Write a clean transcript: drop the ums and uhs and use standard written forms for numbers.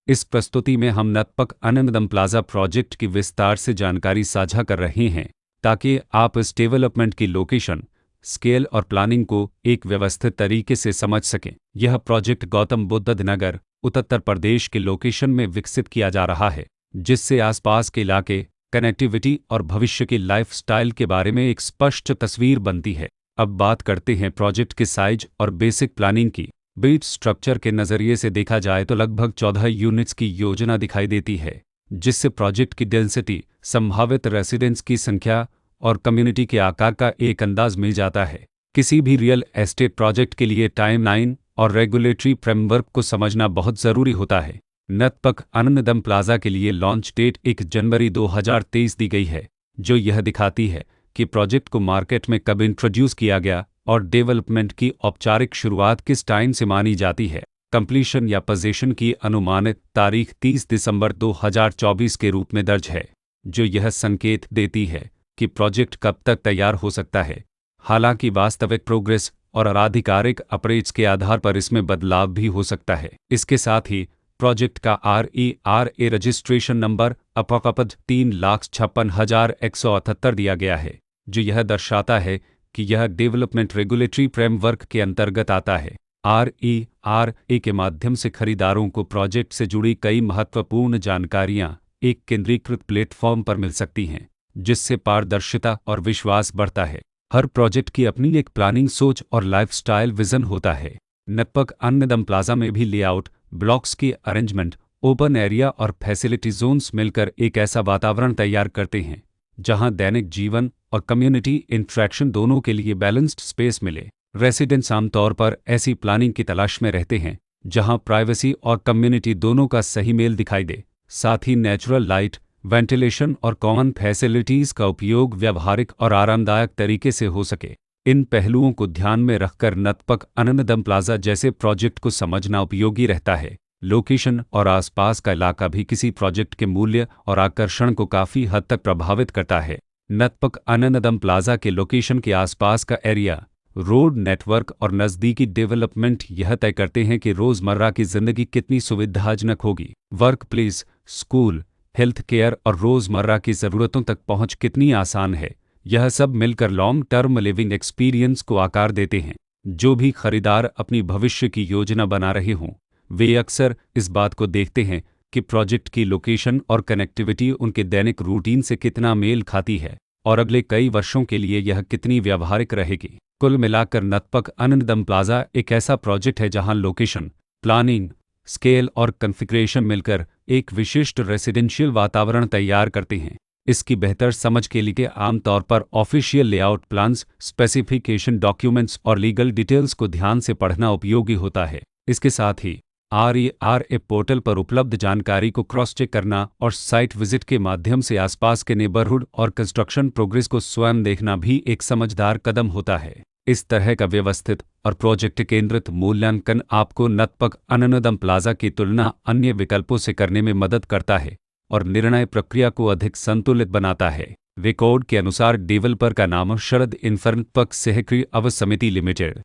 इस प्रस्तुति में हम नतपक आनंदम प्लाजा प्रोजेक्ट की विस्तार से जानकारी साझा कर रहे हैं ताकि आप इस डेवलपमेंट की लोकेशन, स्केल और प्लानिंग को एक व्यवस्थित तरीके से समझ सकें। यह प्रोजेक्ट गौतम बुद्ध नगर, उत्तर प्रदेश के लोकेशन में विकसित किया जा रहा है, जिससे आसपास के इलाके, कनेक्टिविटी और भविष्य की लाइफस्टाइल के बारे में एक स्पष्ट तस्वीर बनती है। अब बात करते हैं प्रोजेक्ट के साइज और बेसिक प्लानिंग की। बेट स्ट्रक्चर के नज़रिए से देखा जाए तो लगभग 14 यूनिट्स की योजना दिखाई देती है, जिससे प्रोजेक्ट की डेंसिटी, संभावित रेसिडेंट्स की संख्या और कम्युनिटी के आकार का एक अंदाज मिल जाता है। किसी भी रियल एस्टेट प्रोजेक्ट के लिए टाइमलाइन और रेगुलेटरी फ्रेमवर्क को समझना बहुत ज़रूरी होता है। नतपक आनंदम प्लाजा के लिए लॉन्च डेट 1 जनवरी 2023 दी गई है, जो यह दिखाती है कि प्रोजेक्ट को मार्केट में कब इंट्रोड्यूस किया गया और डेवलपमेंट की औपचारिक शुरुआत किस टाइम से मानी जाती है। कंप्लीशन या पोजीशन की अनुमानित तारीख 30 दिसंबर 2024 के रूप में दर्ज है, जो यह संकेत देती है कि प्रोजेक्ट कब तक तैयार हो सकता है। हालांकि वास्तविक प्रोग्रेस और आधिकारिक अप्रोच के आधार पर इसमें बदलाव भी हो सकता है। इसके साथ ही प्रोजेक्ट का RERA रजिस्ट्रेशन नंबर अपकपद 3,56,178 दिया गया है, जो यह दर्शाता है कि यह डेवलपमेंट रेगुलेटरी फ्रेमवर्क के अंतर्गत आता है। RERA के माध्यम से खरीदारों को प्रोजेक्ट से जुड़ी कई महत्वपूर्ण जानकारियां एक केंद्रीकृत प्लेटफॉर्म पर मिल सकती हैं, जिससे पारदर्शिता और विश्वास बढ़ता है। हर प्रोजेक्ट की अपनी एक प्लानिंग सोच और लाइफस्टाइल विजन होता है। नतपक आनंदम प्लाजा में भी लेआउट, ब्लॉक्स की अरेंजमेंट, ओपन एरिया और फैसिलिटी जोन्स मिलकर एक ऐसा वातावरण तैयार करते हैं जहां दैनिक जीवन और कम्युनिटी इंटरेक्शन दोनों के लिए बैलेंस्ड स्पेस मिले। रेसिडेंट्स आमतौर पर ऐसी प्लानिंग की तलाश में रहते हैं जहां प्राइवेसी और कम्युनिटी दोनों का सही मेल दिखाई दे। साथ ही नेचुरल लाइट, वेंटिलेशन और कॉमन फैसिलिटीज़ का उपयोग व्यावहारिक और आरामदायक तरीके से हो सके। इन पहलुओं को ध्यान में रखकर नतपक आनंदम प्लाजा जैसे प्रोजेक्ट को समझना उपयोगी रहता है। लोकेशन और आसपास का इलाका भी किसी प्रोजेक्ट के मूल्य और आकर्षण को काफ़ी हद तक प्रभावित करता है। नतपक आनंदम प्लाजा के लोकेशन के आसपास का एरिया, रोड नेटवर्क और नज़दीकी डेवलपमेंट यह तय करते हैं कि रोज़मर्रा की ज़िंदगी कितनी सुविधाजनक होगी। Work place, school, health care और रोज़मर्रा की ज़रूरतों तक पहुंच कितनी आसान है। यह सब मिलकर लॉन्ग टर्म लिविंग एक्सपीरियंस को आकार देते हैं। जो भी खरीदार अपनी भविष्य की योजना बना रहे हों, वे अक्सर इस बात को देखते हैं कि प्रोजेक्ट की लोकेशन और कनेक्टिविटी उनके दैनिक रूटीन से कितना मेल खाती है और अगले कई वर्षों के लिए यह कितनी व्यावहारिक रहेगी। कुल मिलाकर नतपक आनंदम प्लाजा एक ऐसा प्रोजेक्ट है जहां लोकेशन, प्लानिंग, स्केल और कॉन्फ़िगरेशन मिलकर एक विशिष्ट रेसिडेंशियल वातावरण तैयार करते हैं। इसकी बेहतर समझ के लिए आमतौर पर official layout plans, specification documents और लीगल डिटेल्स को ध्यान से पढ़ना उपयोगी होता है। इसके साथ ही RERA पोर्टल पर उपलब्ध जानकारी को क्रॉस चेक करना और साइट विजिट के माध्यम से आसपास के नेबरहुड और कंस्ट्रक्शन प्रोग्रेस को स्वयं देखना भी एक समझदार कदम होता है। इस तरह का व्यवस्थित और प्रोजेक्ट केंद्रित मूल्यांकन आपको नतपक आनंदम प्लाजा की तुलना अन्य विकल्पों से करने में मदद करता है और निर्णय प्रक्रिया को अधिक संतुलित बनाता है। रिकॉर्ड के अनुसार डेवलपर का नाम शरद इन्फ्राटेक सहकारी अवसमिति लिमिटेड